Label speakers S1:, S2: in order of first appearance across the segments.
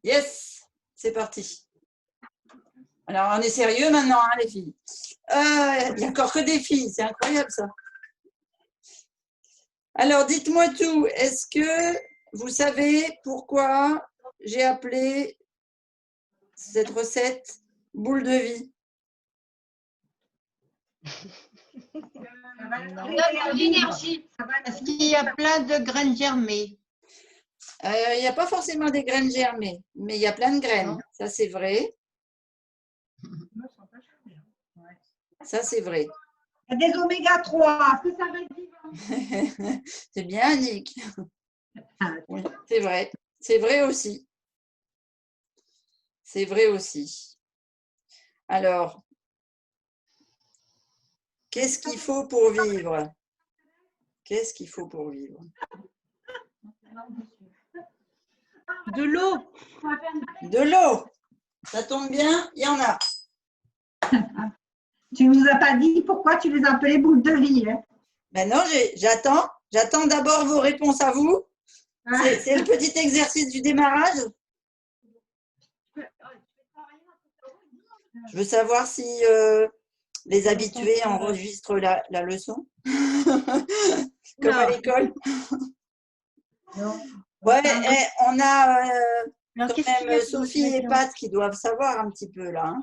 S1: Yes, c'est parti. Alors, on est sérieux maintenant, hein, les filles. Il n'y a encore que des filles, c'est incroyable ça. Alors, dites-moi tout. Est-ce que vous savez pourquoi j'ai appelé cette recette boule de vie?
S2: L'énergie. Parce qu'il y a plein de graines germées.
S1: Il n'y a pas forcément des graines germées, mais il y a plein de graines.
S2: Non.
S1: Ça, c'est vrai. Ça, c'est vrai.
S3: Il y a des oméga 3. Est-ce que ça va être vivant?
S1: C'est bien, Annick. Oui, c'est vrai. C'est vrai aussi. C'est vrai aussi. Alors, qu'est-ce qu'il faut pour vivre? Qu'est-ce qu'il faut pour vivre?
S2: De l'eau.
S1: De l'eau. Ça tombe bien, il y en a.
S3: Tu ne nous as pas dit pourquoi tu les appelais boules de vie. Hein?
S1: Ben non, j'attends. J'attends d'abord vos réponses à vous. C'est le petit exercice du démarrage. Je veux savoir si les habitués enregistrent la leçon. Comme à l'école. Ouais, on a quand même Sophie et Pat qui doivent savoir un petit peu là. Hein.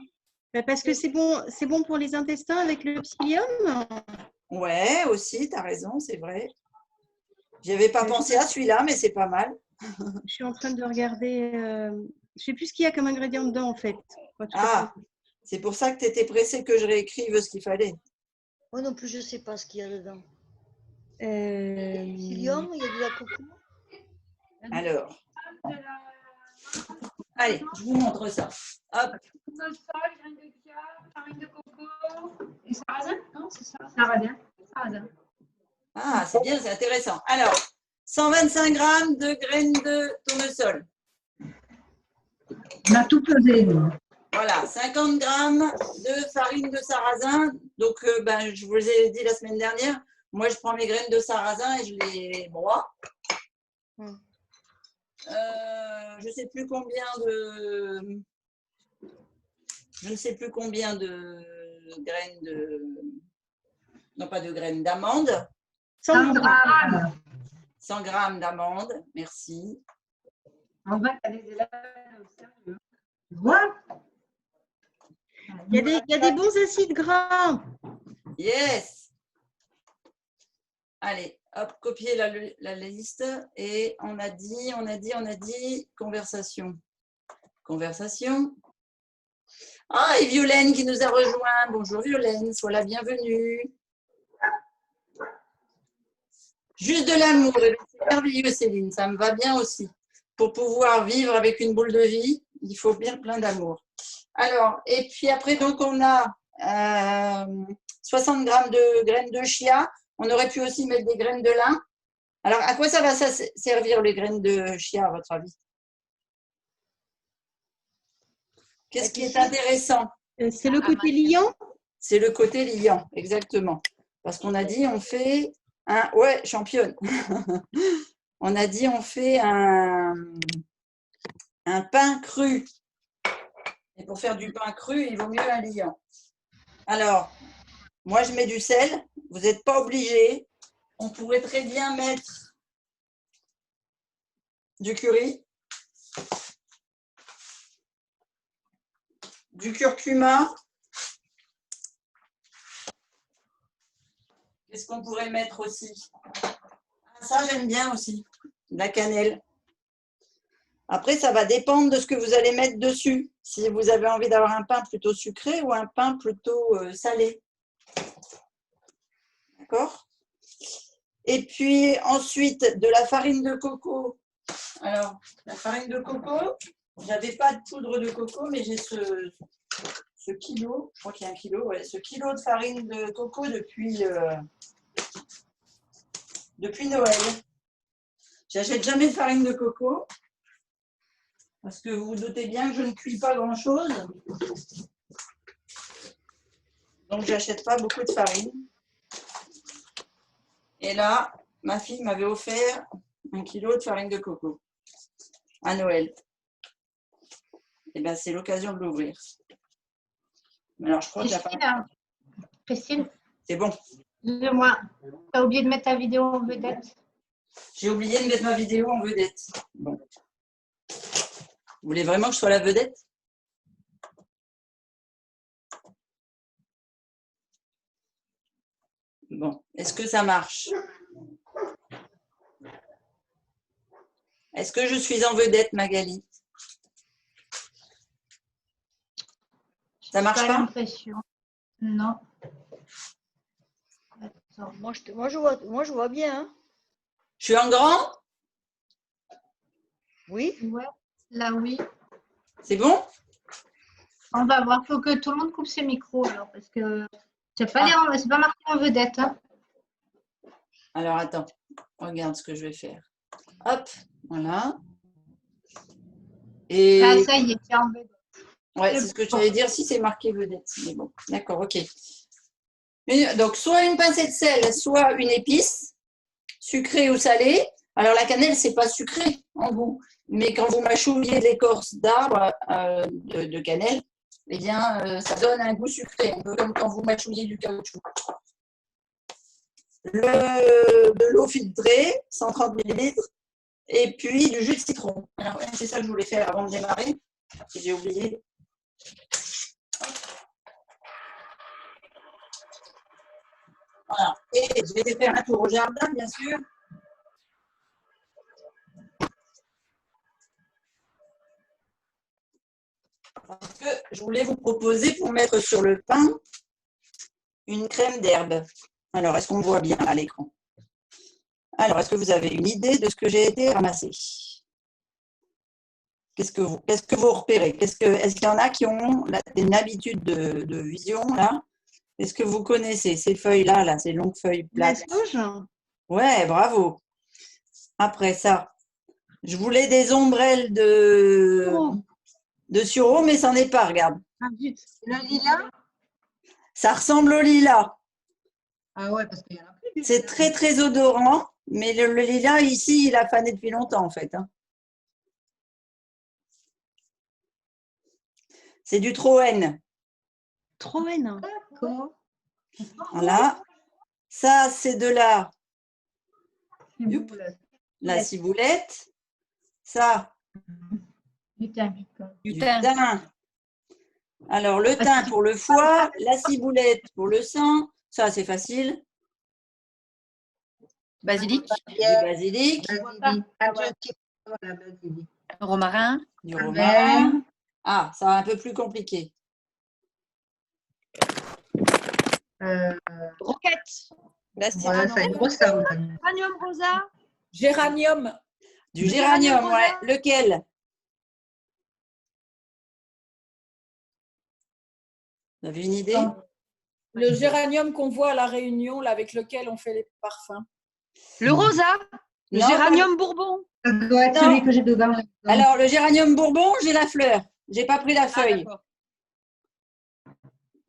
S2: Parce que c'est bon pour les intestins avec le psyllium.
S1: Ouais, aussi, tu as raison, c'est vrai. Je n'avais pas pensé à celui-là, mais c'est pas mal.
S2: Je suis en train de regarder. Je ne sais plus ce qu'il y a comme ingrédient dedans en fait.
S1: Ah, c'est pour ça que tu étais pressée que je réécrive ce qu'il fallait.
S4: Moi non plus, je ne sais pas ce qu'il y a dedans.
S2: Psyllium,
S4: il y a de la coco.
S1: Alors, allez, je vous montre ça. Hop.
S3: Tournesol, graines de chia, farine de coco et sarrasin. Non, c'est ça. Sarrasin.
S1: Ah, c'est bien, c'est intéressant. Alors, 125 grammes de graines de tournesol.
S3: On a tout pesé, nous.
S1: Voilà, 50 grammes de farine de sarrasin. Donc, je vous ai dit la semaine dernière, moi, je prends mes graines de sarrasin et je les broie. Je ne sais plus combien de... Je ne sais plus combien de graines de... Non, pas de graines, d'amandes.
S3: 100 grammes.
S1: 100 grammes d'amandes, merci.
S3: En vrai, tu as des élèves au sérieux. Voilà.
S2: Il y a des bons acides gras.
S1: Yes. Allez, hop, copier la liste. Et on a dit, conversation. Conversation. Ah, et Violaine qui nous a rejoint. Bonjour Violaine, sois la bienvenue. Juste de l'amour, c'est merveilleux Céline, ça me va bien aussi. Pour pouvoir vivre avec une boule de vie, il faut bien plein d'amour. Alors, et puis après, donc on a 60 grammes de graines de chia. On aurait pu aussi mettre des graines de lin. Alors, à quoi ça va servir les graines de chia, à votre avis? Qu'est-ce qui est intéressant?
S2: C'est le côté liant.
S1: C'est le côté liant, exactement. Parce qu'on a dit, on fait un... Ouais, championne. On a dit, on fait un pain cru. Et pour faire du pain cru, il vaut mieux un liant. Alors, moi, je mets du sel. Vous n'êtes pas obligé. On pourrait très bien mettre du curry, du curcuma. Qu'est-ce qu'on pourrait mettre aussi? Ça, j'aime bien aussi. De la cannelle. Après, ça va dépendre de ce que vous allez mettre dessus. Si vous avez envie d'avoir un pain plutôt sucré ou un pain plutôt salé. D'accord? Et puis ensuite, de la farine de coco. Alors, la farine de coco, j'avais pas de poudre de coco, mais j'ai ce kilo, je crois qu'il y a 1 kilo, ouais, ce kilo de farine de coco depuis Noël. J'achète jamais de farine de coco parce que vous vous doutez bien que je ne cuis pas grand-chose. Donc, j'achète pas beaucoup de farine. Et là, ma fille m'avait offert 1 kilo de farine de coco à Noël. eh ben, c'est l'occasion de l'ouvrir. Alors, je crois que la farine...
S3: Christine,
S1: C'est bon.
S3: excuse-moi, tu as oublié de mettre ta vidéo en vedette.
S1: J'ai oublié de mettre ma vidéo en vedette. Bon. Vous voulez vraiment que je sois la vedette? Bon, est-ce que ça marche? Est-ce que je suis en vedette, Magali? Ça marche pas?
S3: L'impression. Non. Attends.
S4: Moi, je vois bien. Hein.
S1: Je suis en grand?
S4: Oui.
S3: Ouais, là oui.
S1: C'est bon?
S3: On va voir. Il faut que tout le monde coupe ses micros alors parce que c'est pas, c'est pas marqué en vedette. Hein.
S1: Alors, attends. Regarde ce que je vais faire. Hop, voilà. Et
S3: Ah, ça y est, c'est en vedette.
S1: ouais, c'est ce que j'allais dire si c'est marqué vedette. Mais bon, d'accord, ok. Donc, soit une pincée de sel, soit une épice, sucrée ou salée. Alors, la cannelle, c'est pas sucré en goût. Mais quand vous mâchouillez de l'écorce d'arbre de cannelle, eh bien, ça donne un goût sucré, un peu comme quand vous mâchouillez du caoutchouc. De l'eau filtrée, 130 ml, et puis du jus de citron. Alors, c'est ça que je voulais faire avant de démarrer, si j'ai oublié. Voilà. Et je vais faire un tour au jardin, bien sûr. Parce que je voulais vous proposer pour mettre sur le pain une crème d'herbe. Alors, est-ce qu'on voit bien à l'écran? Alors, est-ce que vous avez une idée de ce que j'ai été ramasser? Qu'est-ce que vous repérez? Est-ce qu'il y en a qui ont une habitude de vision là? Est-ce que vous connaissez ces feuilles-là, là, ces longues feuilles plates?
S2: La sauge.
S1: Ouais, bravo. Après ça, je voulais des ombrelles de sureau, mais ça n'en est pas, regarde.
S3: Ah, zut. Le lilas?
S1: Ça ressemble au lilas.
S3: Ah ouais, parce qu'il y en a plus.
S1: C'est très, très odorant, mais le lilas, ici, il a fané depuis longtemps, en fait. Hein. C'est du Troène.
S2: Troène.
S3: D'accord.
S1: Voilà. Ça, c'est de la
S3: Ciboulette.
S1: ciboulette. Ça,
S3: Du thym.
S1: du thym. Alors, le thym pour le foie, la ciboulette pour le sang. Ça, c'est facile.
S5: Basilic,
S1: Du basilic,
S5: romarin,
S1: du romarin. Ah, ça va un peu plus compliqué.
S5: roquette. Là, c'est
S3: Voilà, c'est une grosse table.
S5: géranium rosa.
S6: Géranium.
S1: Du géranium,
S5: rosa.
S1: ouais. Lequel? Vous avez une idée?
S6: Le géranium qu'on voit à La Réunion, là, avec lequel on fait les parfums.
S5: Le rosa. Le
S1: Non,
S5: géranium bourbon.
S3: Ça doit être
S1: Non.
S3: celui que j'ai dedans.
S1: Alors, le géranium bourbon, j'ai la fleur. J'ai pas pris la feuille.
S5: d'accord.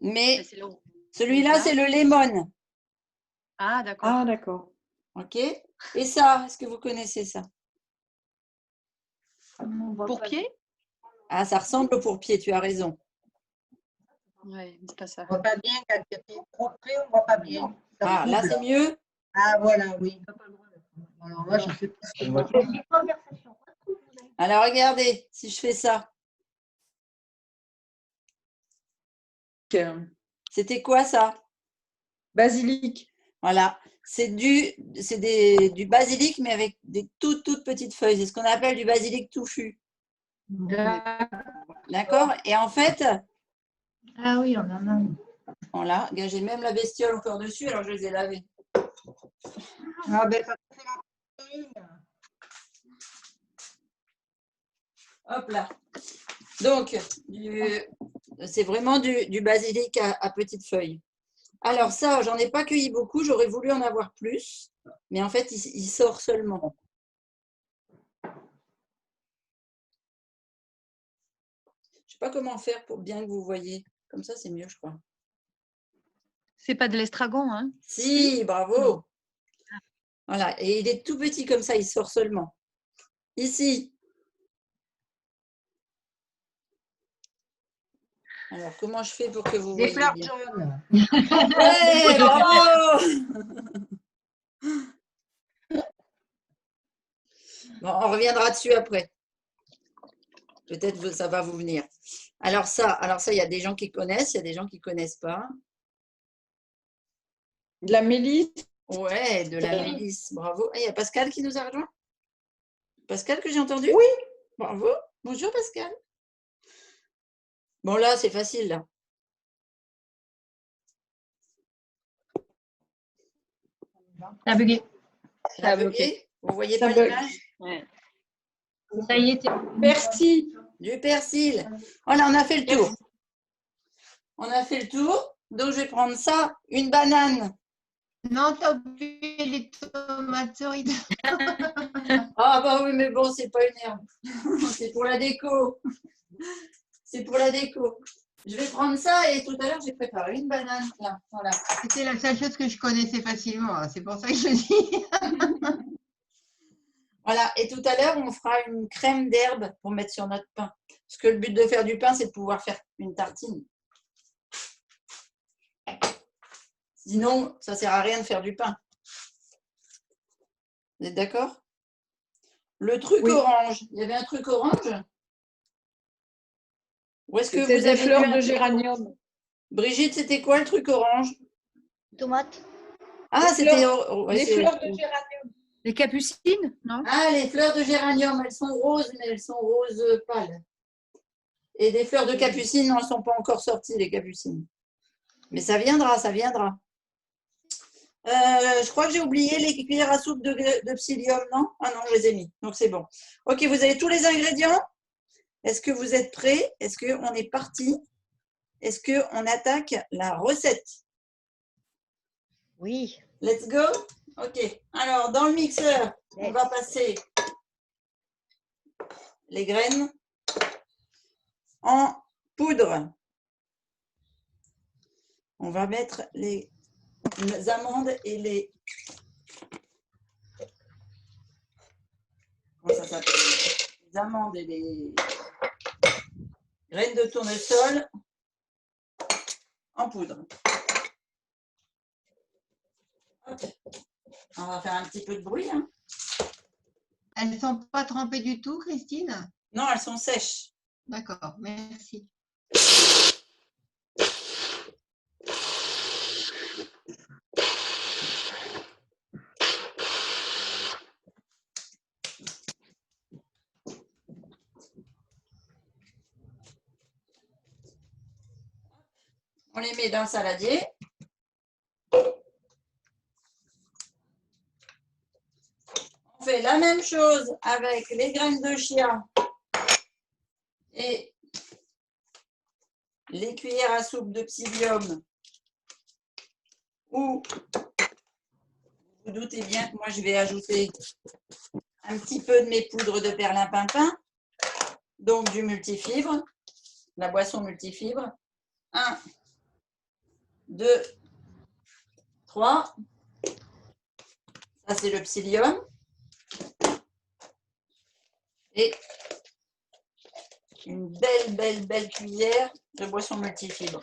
S1: Mais
S5: C'est le-
S1: celui-là, c'est le lemon.
S5: Ah, d'accord.
S6: Ah, d'accord.
S1: OK? Et ça, est-ce que vous connaissez ça?
S5: Pour pied.
S1: Ah, ça ressemble au pourpier, tu as raison.
S5: Ouais, c'est pas ça.
S7: On voit pas bien quand tu es trop près, on voit pas bien. Ça
S1: Ah, là,
S7: double.
S1: c'est mieux.
S7: Ah, voilà, oui. Alors là, je sais pas.
S1: Alors, regardez, si je fais ça. C'était quoi, ça?
S6: Basilic.
S1: Voilà. C'est du basilic, mais avec des toutes petites feuilles. C'est ce qu'on appelle du basilic touffu. D'accord? Et en fait,
S3: Ah oui, on en a.
S1: voilà, j'ai même la bestiole encore dessus, alors je les ai lavés.
S7: Ah, ben, ça fait la protéine.
S1: Hop là. Donc, c'est vraiment du basilic à petites feuilles. Alors ça, j'en ai pas cueilli beaucoup, j'aurais voulu en avoir plus, mais en fait, il sort seulement. Je sais pas comment faire pour bien que vous voyez. Comme ça, c'est mieux, je crois.
S5: C'est pas de l'estragon, hein?
S1: Si, bravo. Voilà, et il est tout petit comme ça, il sort seulement. Ici. Alors, comment je fais pour que vous
S7: Des
S1: voyez
S7: fleurs
S1: bien?
S7: jaunes.
S1: Ouais, bravo! Bon, on reviendra dessus après. Peut-être que ça va vous venir. Alors ça, il y a des gens qui connaissent, il y a des gens qui ne connaissent pas.
S6: De la mélisse.
S1: Ouais, de la mélisse, bravo. Ah, il y a Pascal qui nous a rejoint. Pascal que j'ai entendu?
S6: Oui.
S1: Bravo. Bonjour Pascal. Bon là, c'est facile là.
S3: Ça a bugué.
S1: Ça a bugué. Vous voyez
S6: Ça
S1: pas
S6: bug.
S1: l'image?
S5: Ouais.
S3: Ça y est,
S6: Merci.
S1: Du persil. Voilà, on a fait le tour. On a fait le tour. Donc, je vais prendre ça, une banane.
S7: Non, t'as oublié les tomates cerises.
S1: Ah bah oui, mais bon, c'est pas une herbe. C'est pour la déco. C'est pour la déco. Je vais prendre ça et tout à l'heure, j'ai préparé une banane. Là, voilà.
S7: C'était la seule chose que je connaissais facilement. Hein. C'est pour ça que je dis.
S1: Voilà. Et tout à l'heure, on fera une crème d'herbe pour mettre sur notre pain. Parce que le but de faire du pain, c'est de pouvoir faire une tartine. Sinon, ça ne sert à rien de faire du pain. Vous êtes d'accord? Le truc
S6: Oui.
S1: orange. Il y avait un truc orange? Ou est-ce que
S6: C'était
S1: vous
S6: des
S1: avez
S6: fleurs
S1: vu un
S6: de
S1: truc-
S6: géranium.
S1: Brigitte, c'était quoi le truc orange?
S4: Tomate.
S1: Ah,
S6: Des
S1: c'était...
S6: fleurs-
S1: ouais,
S6: Des
S1: c'est-
S6: fleurs de géranium.
S5: Les capucines, non?
S1: Ah, les fleurs de géranium, elles sont roses, mais elles sont roses pâles. Et des fleurs de capucine, non, elles ne sont pas encore sorties, les capucines. Mais ça viendra, ça viendra. Je crois que j'ai oublié les cuillères à soupe de psyllium, non? Ah non, je les ai mis, donc c'est bon. Ok, vous avez tous les ingrédients? Est-ce que vous êtes prêts? Est-ce qu'on est parti? Est-ce qu'on attaque la recette?
S4: Oui.
S1: Let's go? Ok, alors dans le mixeur, on va passer les graines en poudre. On va mettre les amandes et les... Comment ça s'appelle? Les amandes et les graines de tournesol en poudre. Hop. On va faire un petit peu de bruit. Hein.
S7: Elles ne sont pas trempées du tout, Christine?
S1: Non, elles sont sèches.
S7: D'accord, merci.
S1: On les met dans le saladier. On fait la même chose avec les graines de chia et les cuillères à soupe de psyllium. Ou, vous doutez bien que moi, je vais ajouter un petit peu de mes poudres de perlimpinpin, donc du multifibre, la boisson multifibre. 1, 2, 3. Ça, c'est le psyllium. Et une belle cuillère de boisson multifibre.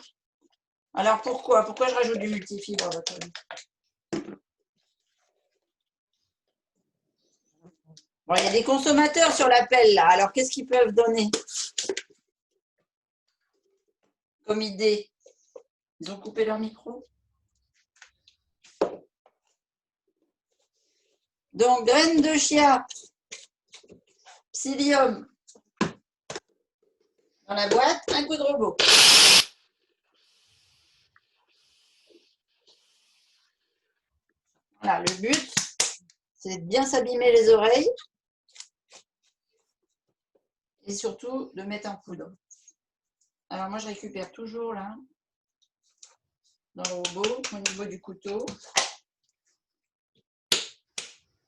S1: Alors, pourquoi je rajoute du multifibre à votre avis? Bon, il y a des consommateurs sur l'appel, là. Alors, qu'est-ce qu'ils peuvent donner comme idée? Ils ont coupé leur micro. Donc, graines de chia, psyllium dans la boîte, un coup de robot. Voilà, le but, c'est de bien s'abîmer les oreilles et surtout de mettre en poudre. Alors, moi, je récupère toujours là, dans le robot, au niveau du couteau.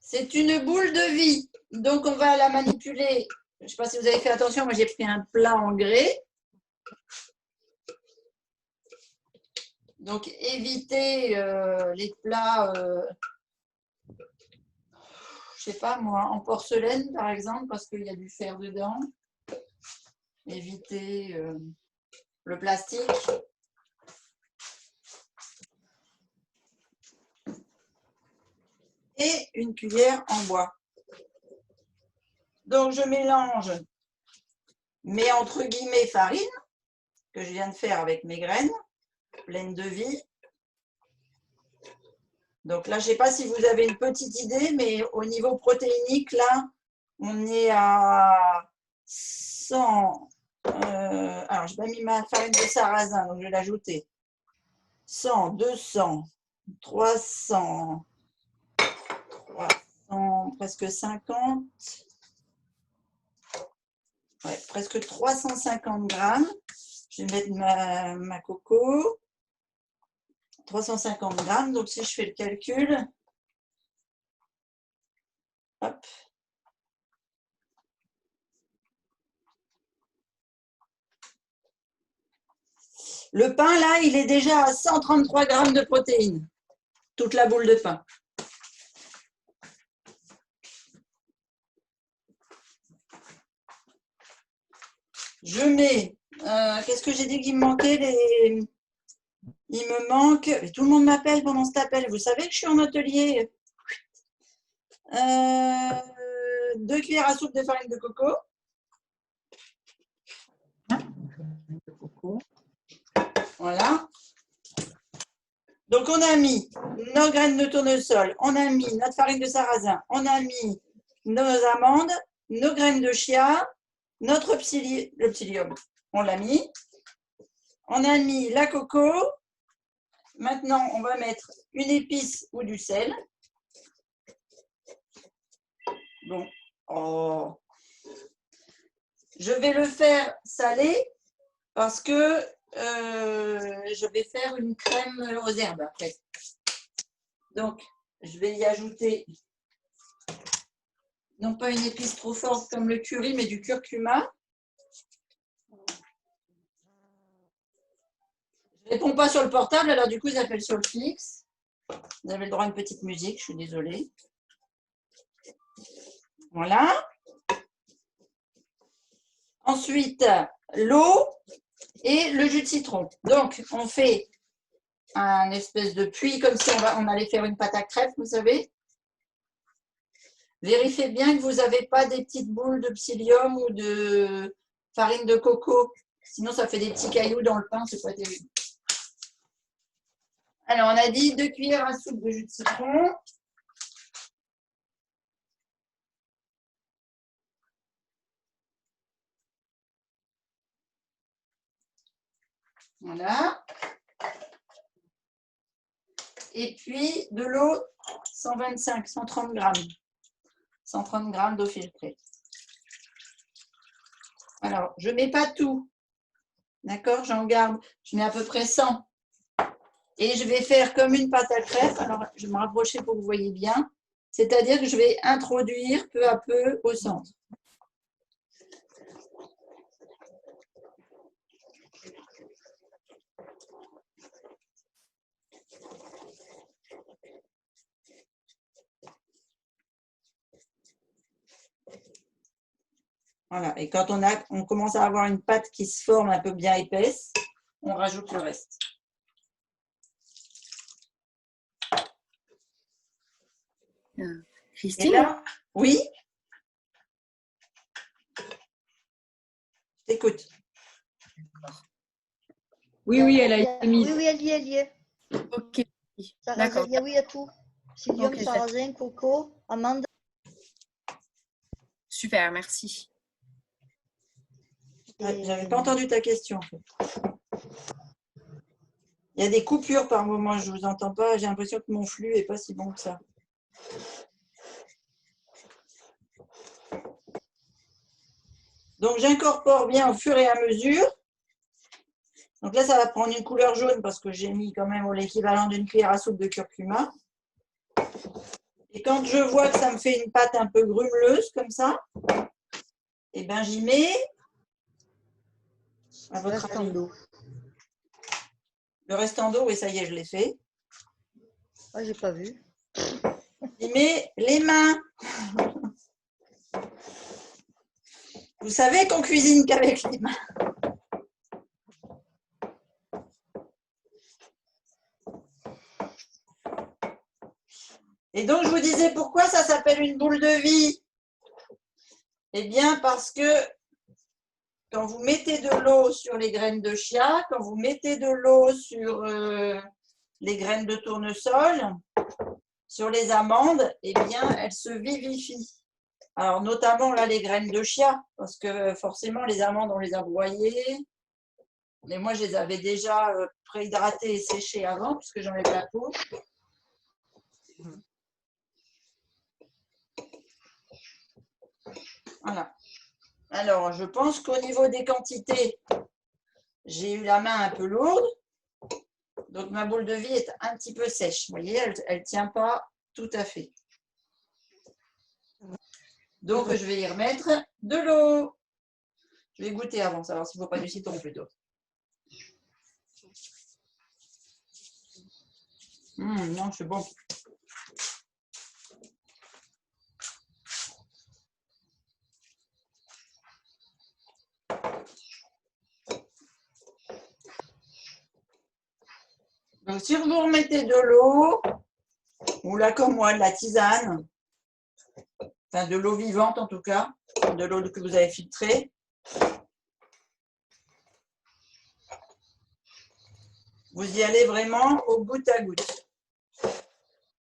S1: C'est une boule de vie, donc on va la manipuler. Je ne sais pas si vous avez fait attention, moi j'ai pris un plat en grès. Donc évitez les plats, je ne sais pas moi, en porcelaine par exemple, parce qu'il y a du fer dedans. Évitez le plastique. Et une cuillère en bois. Donc, je mélange mes entre guillemets farines que je viens de faire avec mes graines pleines de vie. Donc là, je ne sais pas si vous avez une petite idée, mais au niveau protéinique, là, on est à 100. Alors, je n'ai pas mis ma farine de sarrasin, donc je vais l'ajouter. 100, 200, 300, presque 50. Ouais, presque 350 grammes. Je vais mettre ma coco. 350 grammes. Donc, si je fais le calcul, hop. Le pain, là, il est déjà à 133 grammes de protéines. Toute la boule de pain. Je mets, qu'est-ce que j'ai dit qu'il me manquait il me manque, et tout le monde m'appelle pendant cet appel, vous savez que je suis en atelier. 2 cuillères à soupe de farine de coco. Voilà. Donc, on a mis nos graines de tournesol, on a mis notre farine de sarrasin, on a mis nos amandes, nos graines de chia, notre le psyllium, on l'a mis. On a mis la coco. Maintenant, on va mettre une épice ou du sel. Bon. Oh. Je vais le faire salé parce que je vais faire une crème aux herbes après. Donc, je vais y ajouter, non pas une épice trop forte comme le curry, mais du curcuma. Je ne réponds pas sur le portable, alors du coup, j'appelle sur le fixe. Vous avez le droit à une petite musique, je suis désolée. Voilà. Ensuite, l'eau et le jus de citron. Donc, on fait un espèce de puits comme si on allait faire une pâte à crêpes, vous savez. Vérifiez bien que vous n'avez pas des petites boules de psyllium ou de farine de coco. Sinon, ça fait des petits cailloux dans le pain, c'est pas terrible. Alors, on a dit 2 cuillères à soupe de jus de citron. Voilà. Et puis, de l'eau, 125, 130 grammes. 130 grammes d'eau filtrée. Alors, je ne mets pas tout. D'accord? J'en garde. Je mets à peu près 100. Et je vais faire comme une pâte à crêpes. Alors, je vais me rapprocher pour que vous voyez bien. C'est-à-dire que je vais introduire peu à peu au centre. Voilà. Et quand on commence à avoir une pâte qui se forme un peu bien épaisse, on rajoute le reste.
S5: Christine,
S1: Là, oui. Je t'écoute.
S5: oui, elle a été mise.
S4: Oui, elle y est.
S5: Ok,
S4: Sarrasin,
S5: d'accord.
S4: il y a tout. Psyllium,
S5: Ok,
S4: sarrasin, coco, amande.
S5: Super, merci.
S1: J'avais pas entendu ta question. En fait. Il y a des coupures par moment, je ne vous entends pas. J'ai l'impression que mon flux n'est pas si bon que ça. Donc, j'incorpore bien au fur et à mesure. Donc là, ça va prendre une couleur jaune parce que j'ai mis quand même l'équivalent d'une cuillère à soupe de curcuma. Et quand je vois que ça me fait une pâte un peu grumeleuse comme ça, et ben j'y mets à votre
S4: Restant
S1: avis.
S4: d'eau.
S1: Le restant d'eau, oui, ça y est, je l'ai fait.
S4: Ah, j'ai pas vu.
S1: J'y mets les mains. Vous savez qu'on cuisine qu'avec les mains. Et donc, je vous disais pourquoi ça s'appelle une boule de vie. Eh bien, parce que quand vous mettez de l'eau sur les graines de chia, quand vous mettez de l'eau sur les graines de tournesol, sur les amandes, eh bien, elles se vivifient. Alors, notamment là, les graines de chia, parce que forcément, les amandes, on les a broyées. Mais moi, je les avais déjà préhydratées et séchées avant, puisque j'enlève la peau. Voilà. Alors, je pense qu'au niveau des quantités, j'ai eu la main un peu lourde. Donc, ma boule de vie est un petit peu sèche. Vous voyez, elle ne tient pas tout à fait. Donc, je vais y remettre de l'eau. Je vais goûter avant, savoir s'il ne faut pas du citron plutôt. Non, c'est bon. Donc, si vous remettez de l'eau, ou là comme moi, de la tisane, enfin de l'eau vivante en tout cas, de l'eau que vous avez filtrée, vous y allez vraiment au goutte à goutte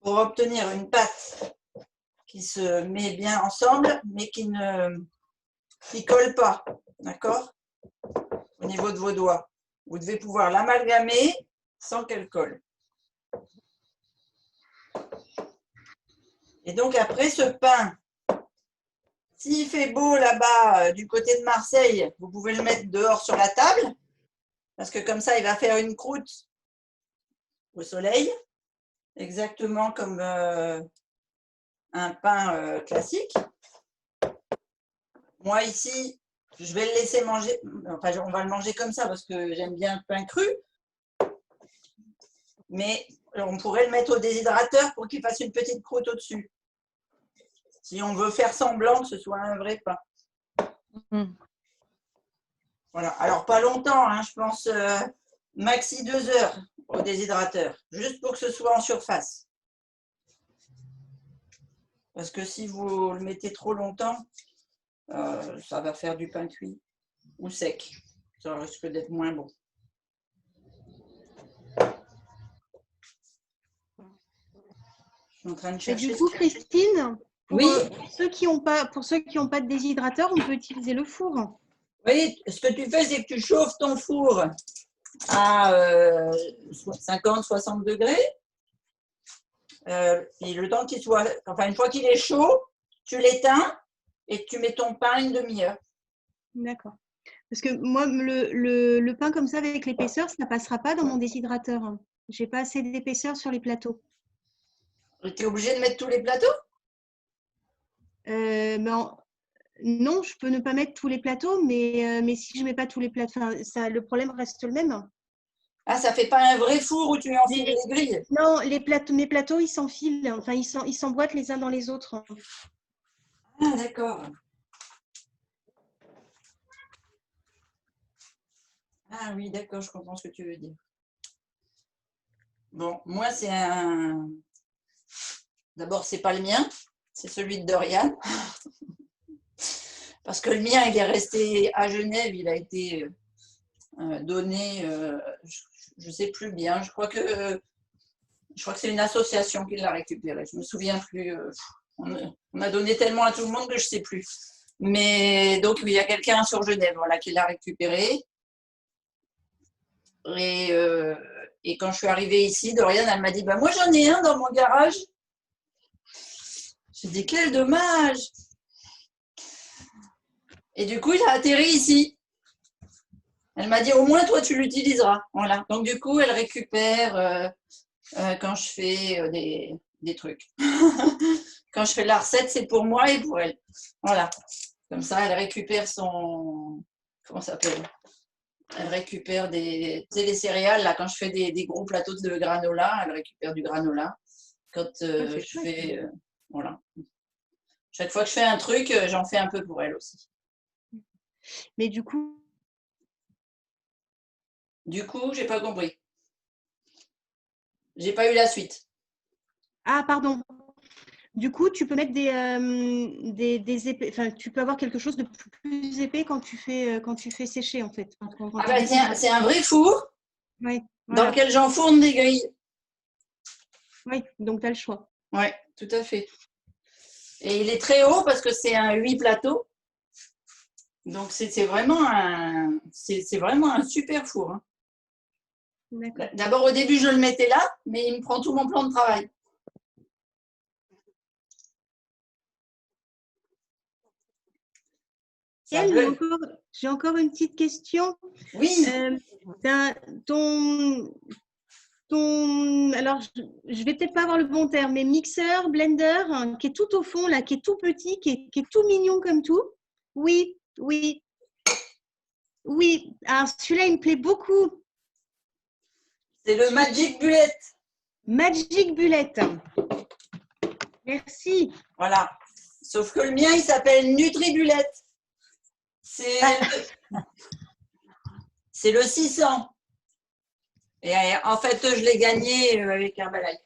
S1: pour obtenir une pâte qui se met bien ensemble, mais qui ne colle pas, d'accord? Au niveau de vos doigts. Vous devez pouvoir l'amalgamer sans qu'elle colle. Et donc après ce pain, s'il fait beau là-bas du côté de Marseille, vous pouvez le mettre dehors sur la table, parce que comme ça, il va faire une croûte au soleil, exactement comme un pain classique. Moi ici, je vais le laisser manger, enfin on va le manger comme ça parce que j'aime bien le pain cru, mais on pourrait le mettre au déshydrateur pour qu'il fasse une petite croûte au-dessus. Si on veut faire semblant que ce soit un vrai pain. Voilà. Alors, pas longtemps, hein, je pense maxi 2 heures au déshydrateur, juste pour que ce soit en surface. Parce que si vous le mettez trop longtemps, ça va faire du pain cuit ou sec. Ça risque d'être moins bon. Je suis en train de
S2: Et
S1: chercher.
S2: du coup, Christine, pour,
S1: Oui.
S2: pour ceux qui n'ont pas de déshydrateur, on peut utiliser le four.
S1: Oui, ce que tu fais, c'est que tu chauffes ton four à 50-60 degrés. Et le temps qu'il soit, enfin, une fois qu'il est chaud, tu l'éteins et tu mets ton pain une demi-heure.
S2: D'accord. Parce que moi, le pain comme ça avec l'épaisseur, ça ne passera pas dans mon déshydrateur. Je n'ai pas assez d'épaisseur sur les plateaux.
S1: Tu es obligé de mettre tous les plateaux?
S2: Non, je peux ne pas mettre tous les plateaux, mais si je ne mets pas tous les plateaux, le problème reste le même.
S1: Ah, ça ne fait pas un vrai four où tu enfiles les grilles?
S2: Non, mes plateaux, ils s'enfilent. Enfin, ils s'emboîtent les uns dans les autres.
S1: Ah, d'accord. Ah oui, d'accord, je comprends ce que tu veux dire. Bon, moi, c'est un... D'abord, c'est pas le mien, c'est celui de Dorian. Parce que le mien, il est resté à Genève, il a été donné, je ne sais plus bien, je crois que c'est une association qui l'a récupéré. Je ne me souviens plus. On a donné tellement à tout le monde que je ne sais plus. Mais donc, il y a quelqu'un sur Genève voilà, qui l'a récupéré. Et quand je suis arrivée ici, Dorian, elle m'a dit bah, moi, j'en ai un dans mon garage. J'ai dit quel dommage. Et du coup, il a atterri ici. Elle m'a dit au moins, toi, tu l'utiliseras. Voilà. Donc, du coup, elle récupère quand je fais des trucs. Quand je fais la recette, c'est pour moi et pour elle. Voilà. Comme ça, elle récupère son... Comment ça s'appelle? Elle récupère des... Tu sais, les céréales, là, quand je fais des gros plateaux de granola, elle récupère du granola. Quand je fais... voilà. Chaque fois que je fais un truc, j'en fais un peu pour elle aussi.
S2: Mais du coup...
S1: Du coup, j'ai pas compris. J'ai pas eu la suite.
S2: Ah, pardon. Du coup, tu peux mettre des épais, enfin, tu peux avoir quelque chose de plus épais quand tu fais sécher, en fait. Quand
S1: Ah
S2: tu
S1: bah,
S2: déshydrates.
S1: c'est un vrai four
S2: Oui,
S1: dans
S2: voilà.
S1: lequel j'enfourne des grilles.
S2: Oui, donc tu as le choix.
S1: Oui, tout à fait. Et il est très haut parce que c'est un 8 plateaux. Donc, c'est vraiment un super four. Hein.
S2: D'accord.
S1: D'abord, au début, je le mettais là, mais il me prend tout mon plan de travail. Ça
S2: J'ai
S1: veut-
S2: encore une petite question.
S1: Oui,
S2: Alors, je vais peut-être pas avoir le bon terme, mais mixeur, blender, hein, qui est tout au fond, là, qui est tout petit, qui est tout mignon comme tout. Oui, oui, oui. Alors, celui-là, il me plaît beaucoup.
S1: c'est le Magic Bullet.
S2: Magic Bullet. Merci.
S1: Voilà. Sauf que le mien, il s'appelle NutriBullet. C'est le 600. Et en fait, je l'ai gagné avec un balai.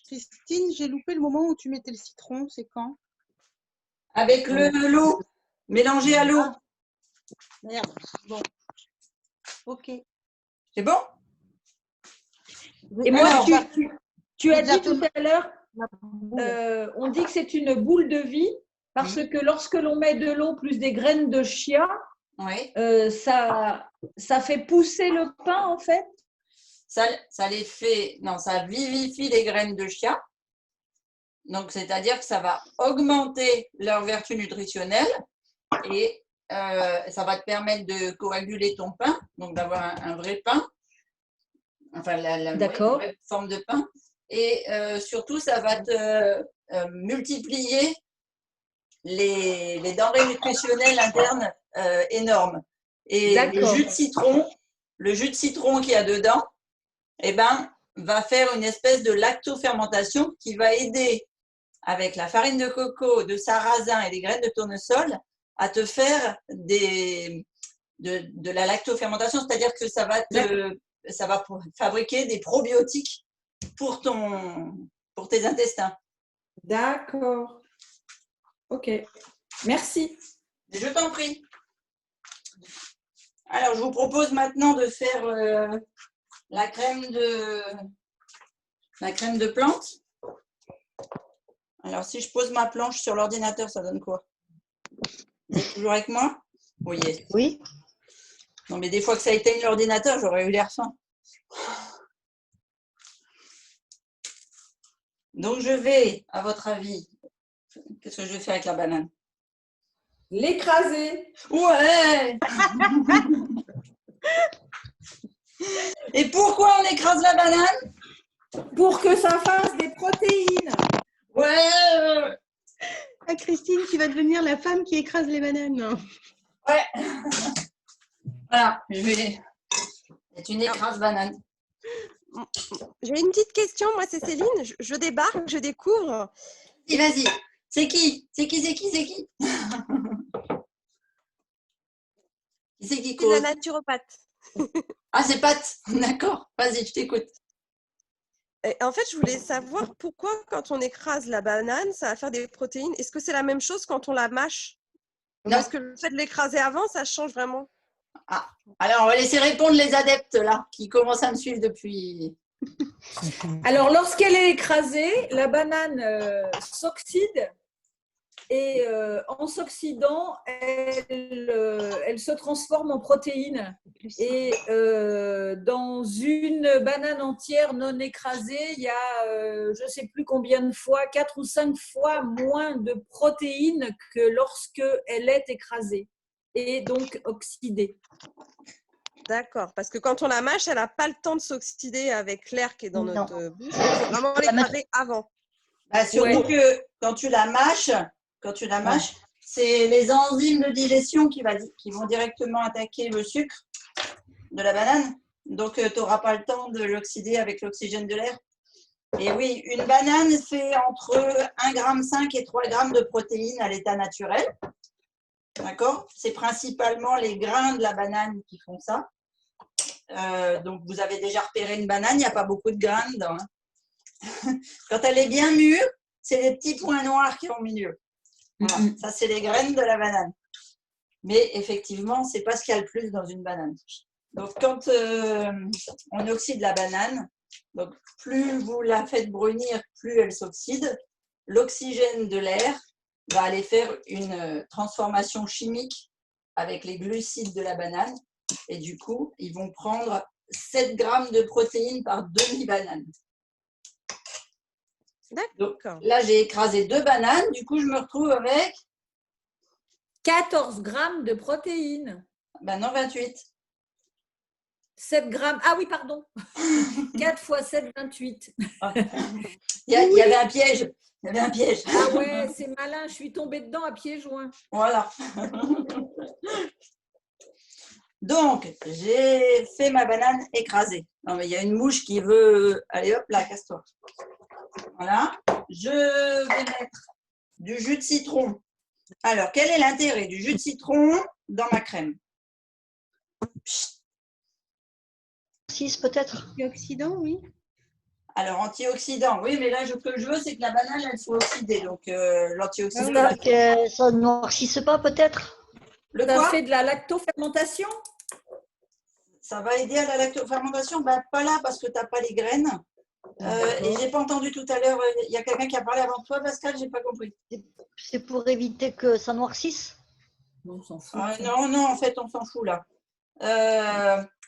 S7: Christine, j'ai loupé le moment où tu mettais le citron. C'est quand?
S1: Avec l'eau, mélangé à l'eau.
S7: Ah. Merde. Bon. Ok.
S1: C'est bon?
S6: Et moi,
S1: Alors,
S6: tu as dit tout
S7: exactement.
S6: à l'heure,
S7: La boule.
S6: on dit que c'est une boule de vie parce que lorsque l'on met de l'eau plus des graines de chia,
S1: oui.
S6: ça fait pousser le pain en fait.
S1: Ça les fait, non, ça vivifie les graines de chia. Donc, c'est-à-dire que ça va augmenter leur vertu nutritionnelle et ça va te permettre de coaguler ton pain, donc d'avoir un vrai pain, enfin la vraie forme de pain. Et surtout, ça va te multiplier les denrées nutritionnelles internes énormes. Et le jus de citron qu'il y a dedans, eh ben, va faire une espèce de lactofermentation qui va aider avec la farine de coco, de sarrasin et des graines de tournesol à te faire de la lactofermentation, c'est-à-dire que ça va fabriquer des probiotiques pour tes intestins.
S6: D'accord. Ok. Merci.
S1: Je t'en prie. Alors, je vous propose maintenant de faire la crème de plante. Alors, si je pose ma planche sur l'ordinateur, ça donne quoi? Vous êtes toujours avec moi? Oui.
S4: Oui.
S1: Non, mais des fois que ça éteigne l'ordinateur, j'aurais eu l'air faim. Donc, je vais, à votre avis, qu'est-ce que je vais faire avec la banane?
S6: L'écraser.
S1: Ouais. Et pourquoi on écrase la banane?
S6: Pour que ça fasse des protéines.
S1: Ouais.
S2: Ah, Christine, tu vas devenir la femme qui écrase les bananes.
S1: Ouais. Voilà, je vais être une écrase banane.
S8: J'ai une petite question, moi c'est Céline, je débarque, je découvre.
S1: Et vas-y, c'est qui? C'est qui
S8: C'est la
S1: cause?
S8: naturopathe.
S1: Ah, c'est Pat. D'accord, vas-y, je t'écoute.
S8: Et en fait, je voulais savoir pourquoi quand on écrase la banane, ça va faire des protéines. Est-ce que c'est la même chose quand on la mâche? Ou
S1: Non.
S8: est-ce que le fait de l'écraser avant, ça change vraiment?
S1: Ah, alors on va laisser répondre les adeptes là, qui commencent à me suivre depuis.
S6: Alors, lorsqu'elle est écrasée, la banane s'oxyde et en s'oxydant, elle se transforme en protéines. Et dans une banane entière non écrasée, il y a je ne sais plus combien de fois, 4 ou 5 fois moins de protéines que lorsqu'elle est écrasée et donc oxydée.
S8: D'accord, parce que quand on la mâche, elle n'a pas le temps de s'oxyder avec l'air qui est dans notre bouche. Il faut vraiment l'écraser avant.
S1: Bah, surtout que quand tu la mâches, c'est les enzymes de digestion qui vont directement attaquer le sucre de la banane. Donc, tu n'auras pas le temps de l'oxyder avec l'oxygène de l'air. Et oui, une banane fait entre 1,5 g et 3 g de protéines à l'état naturel. D'accord? C'est principalement les grains de la banane qui font ça. Donc, vous avez déjà repéré une banane, il n'y a pas beaucoup de grains dedans. Hein. Quand elle est bien mûre, c'est les petits points noirs qui sont au milieu. Voilà. Ça, c'est les graines de la banane. Mais effectivement, ce n'est pas ce qu'il y a le plus dans une banane. Donc, quand on oxyde la banane, donc plus vous la faites brunir, plus elle s'oxyde. L'oxygène de l'air va aller faire une transformation chimique avec les glucides de la banane. Et du coup, ils vont prendre 7 grammes de protéines par demi-banane.
S8: D'accord.
S1: Là, j'ai écrasé 2 bananes. Du coup, je me retrouve avec
S6: 14 grammes de protéines.
S1: Ben non, 28.
S6: 7 grammes. Ah oui, pardon. 4 fois 7, 28.
S1: Il y avait un piège. Il y avait un piège.
S6: Ah ouais, c'est malin. Je suis tombée dedans à pieds joints.
S1: Voilà. Donc, j'ai fait ma banane écrasée. Non, mais il y a une mouche qui veut… Allez, hop, là, casse-toi. Voilà. Je vais mettre du jus de citron. Alors, quel est l'intérêt du jus de citron dans ma crème?
S4: 6 peut-être.
S2: Antioxydant, oui.
S1: Alors, antioxydant, oui, mais là, ce que je veux, c'est que la banane, elle soit oxydée. Donc, l'antioxydant…
S4: Donc, ça ne noircisse pas peut-être.
S1: Le
S6: Ça
S1: quoi?
S6: fait de la lactofermentation?
S1: Ça va aider à la lactofermentation? Ben, pas là, parce que tu n'as pas les graines. Et je n'ai pas entendu tout à l'heure, il y a quelqu'un qui a parlé avant toi, Pascal, je n'ai pas compris.
S4: C'est pour éviter que ça noircisse.
S6: On s'en fout.
S1: Non, non, en fait, on s'en fout là.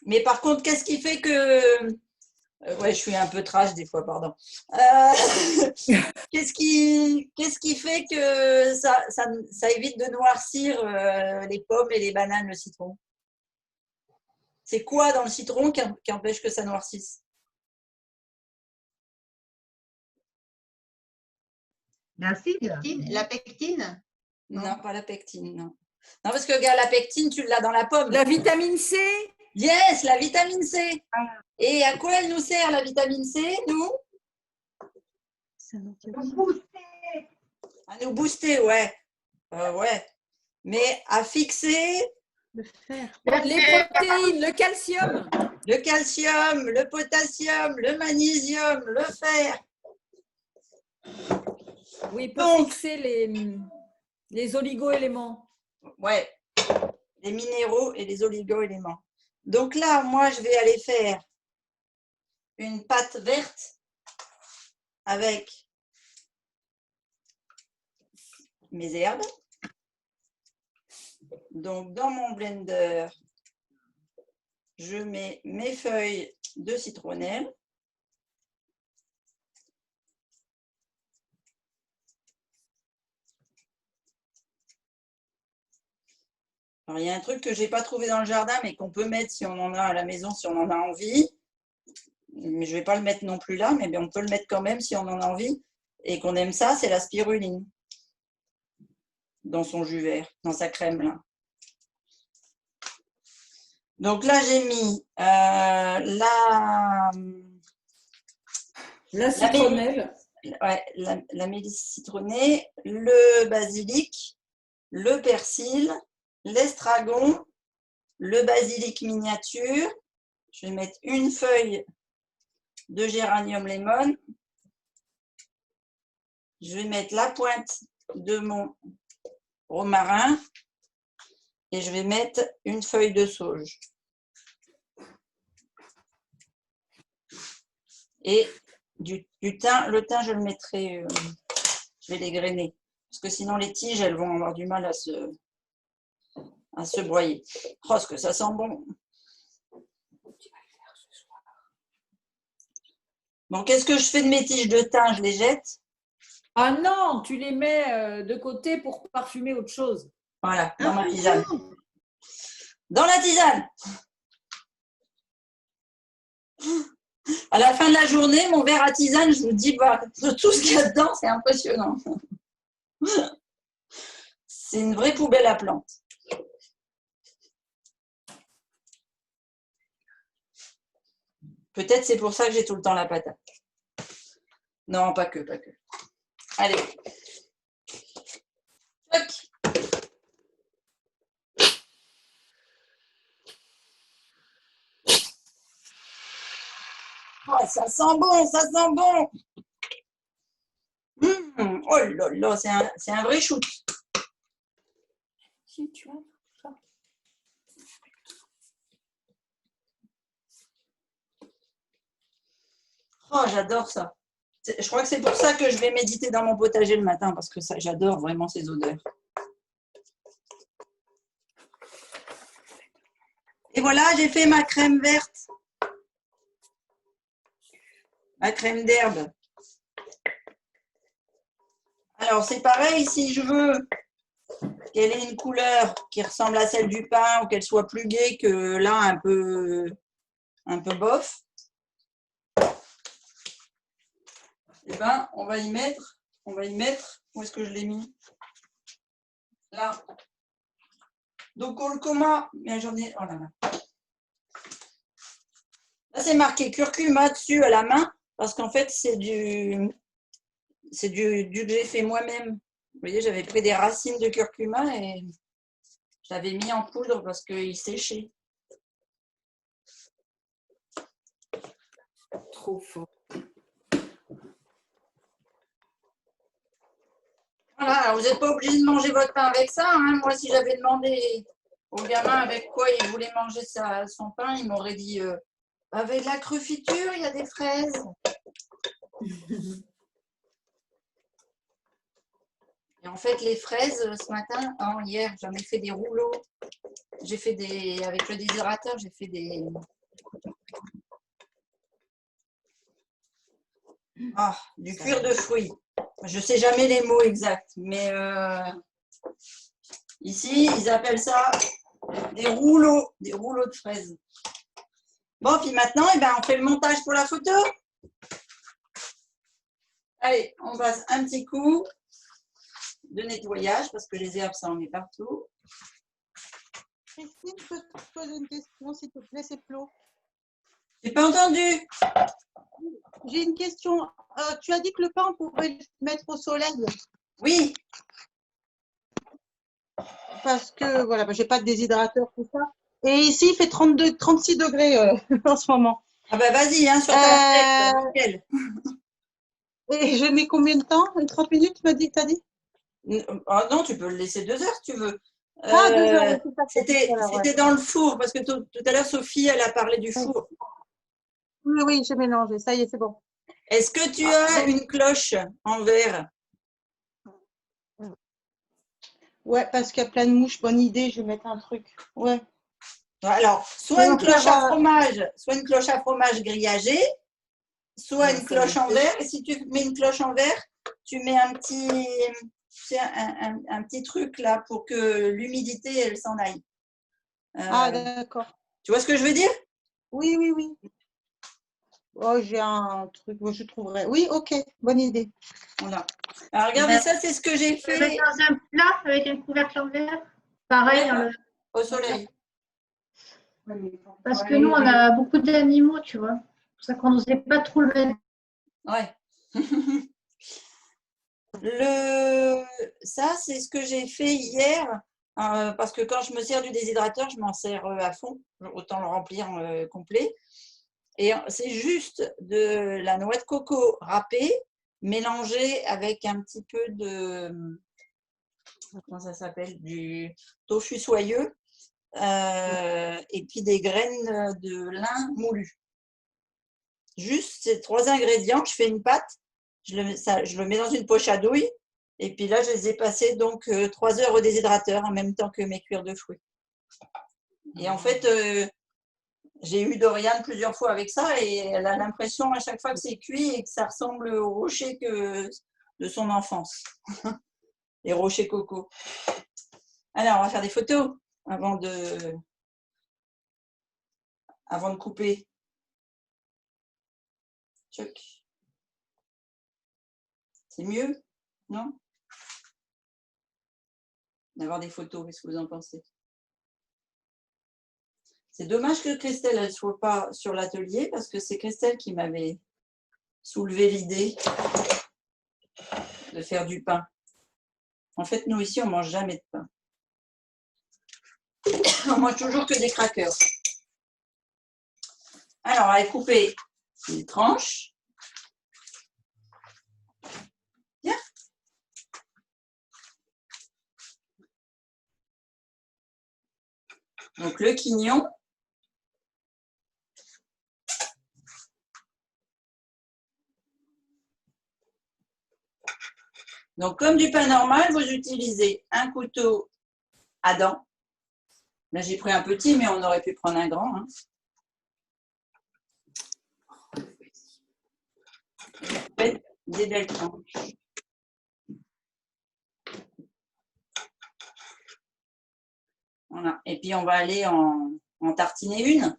S1: Mais par contre, qu'est-ce qui fait que… ouais, je suis un peu trash des fois, pardon. Qu'est-ce qui fait que ça évite de noircir les pommes et les bananes, le citron? C'est quoi dans le citron qui empêche que ça noircisse?
S7: L'acide.
S9: La pectine?
S1: Non, pas la pectine, non. Non, parce que regarde, la pectine, tu l'as dans la pomme.
S6: La vitamine C?
S1: Yes, la vitamine C. Et à quoi elle nous sert, la vitamine C, nous? À nous booster, ouais. Ouais. Mais à fixer
S2: Le fer.
S6: Les protéines, le calcium.
S1: le calcium, le potassium, le magnésium, le fer.
S6: Oui, pour
S1: Donc,
S6: fixer les oligo-éléments.
S1: ouais, les minéraux et les oligo-éléments. Donc là, moi, je vais aller faire une pâte verte avec mes herbes. Donc, dans mon blender, je mets mes feuilles de citronnelle. Alors, il y a un truc que je n'ai pas trouvé dans le jardin, mais qu'on peut mettre si on en a à la maison, si on en a envie. Mais je ne vais pas le mettre non plus là, mais bien, on peut le mettre quand même si on en a envie et qu'on aime ça, c'est la spiruline dans son jus vert, dans sa crème là. Donc là, j'ai mis
S6: La citronnelle.
S1: la mélisse citronnée, le basilic, le persil, l'estragon, le basilic miniature. Je vais mettre une feuille de géranium lemon. Je vais mettre la pointe de mon romarin et je vais mettre une feuille de sauge. Et du thym, le thym, je le mettrai, je vais l'égrainer. Parce que sinon, les tiges, elles vont avoir du mal à se broyer. Oh, ce que ça sent bon. Bon, qu'est-ce que je fais de mes tiges de thym? Je les jette?
S6: Ah non, tu les mets de côté pour parfumer autre chose.
S1: Voilà, dans ma tisane. Dans la tisane! À la fin de la journée, mon verre à tisane, je vous dis, bah, tout ce qu'il y a dedans, c'est impressionnant. C'est une vraie poubelle à plantes. Peut-être c'est pour ça que j'ai tout le temps la patate. Non, pas que, pas que. Allez. Toc. Oh, ça sent bon, ça sent bon. Oh là là, c'est un vrai shoot. Si, tu vois. Oh, j'adore ça. Je crois que c'est pour ça que je vais méditer dans mon potager le matin, parce que j'adore vraiment ces odeurs. Et voilà, j'ai fait ma crème verte. Ma crème d'herbe. Alors, c'est pareil, si je veux qu'elle ait une couleur qui ressemble à celle du pain ou qu'elle soit plus gaie que là, un peu bof, eh ben, on va y mettre, où est-ce que je l'ai mis? Là. Donc, curcuma, mais j'en ai, oh là là. Là, c'est marqué curcuma dessus à la main, parce qu'en fait, c'est du que j'ai fait moi-même. Vous voyez, j'avais pris des racines de curcuma et je l'avais mis en poudre parce qu'il séchait.
S5: Trop fort.
S1: Voilà, alors vous n'êtes pas obligé de manger votre pain avec ça. Hein. Moi, si j'avais demandé au gamin avec quoi il voulait manger son pain, il m'aurait dit avec de la confiture, il y a des fraises. Et en fait, les fraises, ce matin, hier, j'en ai fait des rouleaux. J'ai fait avec le déshydrateur, j'ai fait des... du cuir de fruits. Je ne sais jamais les mots exacts, mais ici, ils appellent ça des rouleaux de fraises. Bon, puis maintenant, eh ben, on fait le montage pour la photo. Allez, on passe un petit coup de nettoyage parce que les herbes, ça en est partout.
S9: Christine, je peux te poser une question, s'il te plaît, c'est Flo.
S1: J'ai pas entendu.
S9: J'ai une question. Tu as dit que le pain, on pouvait le mettre au soleil.
S1: Oui.
S9: Parce que, voilà, j'ai pas de déshydrateur, tout ça. Et ici, il fait 36 degrés en ce moment.
S1: Ah ben vas-y, hein, sur ta tête, nickel.
S9: Et je mets combien de temps? 30 minutes, tu m'as dit, t'as dit?
S1: Ah non, tu peux le laisser 2 heures si tu veux.
S9: 2 heures,
S1: c'était dans le four, parce que tout à l'heure, Sophie, elle a parlé du four.
S9: Oui, j'ai mélangé. Ça y est, c'est bon.
S1: Est-ce que tu as une cloche en verre?
S9: Ouais, parce qu'il y a plein de mouches. Bonne idée, je vais mettre un truc. Ouais.
S1: Alors, soit une cloche à fromage grillagée, soit une cloche en verre. Et si tu mets une cloche en verre, tu mets un petit truc là pour que l'humidité, elle s'en aille.
S9: D'accord.
S1: Tu vois ce que je veux dire?
S9: Oui. Oh, j'ai un truc, je trouverai. Oui, ok, bonne idée.
S1: Voilà. Alors, regardez, ça, c'est ce que j'ai fait.
S3: Mettre dans un plat avec un couvercle en verre. Pareil,
S1: au soleil.
S3: Parce que nous, on a beaucoup d'animaux, tu vois. C'est pour ça qu'on n'osait pas trop le mettre.
S1: Ouais. Ça, c'est ce que j'ai fait hier, parce que quand je me sers du déshydrateur, je m'en sers à fond, autant le remplir complet. Et c'est juste de la noix de coco râpée, mélangée avec un petit peu de, comment ça s'appelle, du tofu soyeux, et puis des graines de lin moulu. Juste ces 3 ingrédients, je fais une pâte, je le mets dans une poche à douille, et puis là, je les ai passés donc 3 heures au déshydrateur en même temps que mes cuirs de fruits. Et en fait, j'ai eu Doriane plusieurs fois avec ça et elle a l'impression à chaque fois que c'est cuit et que ça ressemble aux rochers de son enfance. Les rochers coco. Alors, on va faire des photos avant de couper. Tchoc. C'est mieux, non? D'avoir des photos, qu'est-ce que vous en pensez? C'est dommage que Christelle ne soit pas sur l'atelier parce que c'est Christelle qui m'avait soulevé l'idée de faire du pain. En fait, nous ici, on ne mange jamais de pain. On mange toujours que des crackers. Alors, on va couper les tranches. Bien. Donc le quignon. Donc comme du pain normal, vous utilisez un couteau à dents. Là j'ai pris un petit, mais on aurait pu prendre un grand. Hein. Faites des belles tranches. Voilà. Et puis on va aller en tartiner une.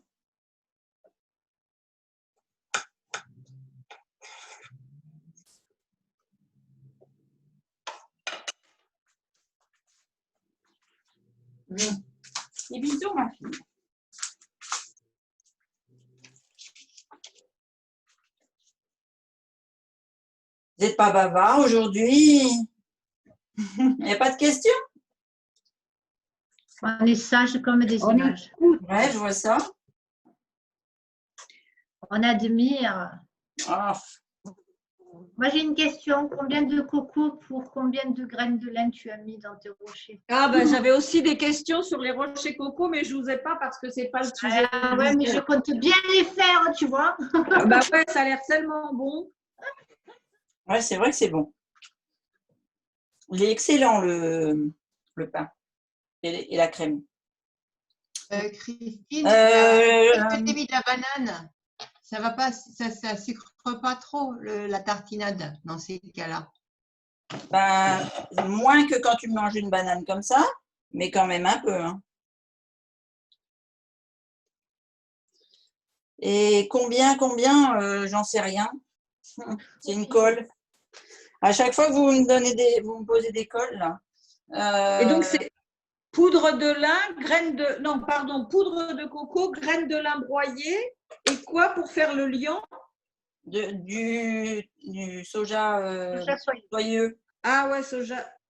S1: Et bisous, ma fille. Vous n'êtes pas bavard aujourd'hui? Il n'y a pas de questions?
S3: On est sage comme des images.
S1: Ouais, je vois ça.
S3: On admire.
S1: Oh.
S3: Moi, j'ai une question. Combien de coco pour combien de graines de lin tu as mis dans tes rochers?
S6: Ah ben j'avais aussi des questions sur les rochers coco, mais je ne vous ai pas parce que ce n'est pas le sujet.
S3: Ah ouais, mais je compte bien les faire, tu vois.
S6: Bah ouais, ça a l'air tellement bon.
S1: Ouais, c'est vrai que c'est bon. Il est excellent le pain et la crème.
S7: Christine, est-ce que tu as mis de la banane? Ça va pas, ça sucre pas trop la tartinade dans ces cas-là.
S1: Ben, moins que quand tu manges une banane comme ça, mais quand même un peu. Hein. Et combien, j'en sais rien. C'est une colle. À chaque fois que vous me donnez vous me posez des colles là.
S6: Et donc c'est poudre de lin, poudre de coco, graines de lin broyées et quoi pour faire le liant?
S1: Du soja soyeux.
S6: Ah ouais,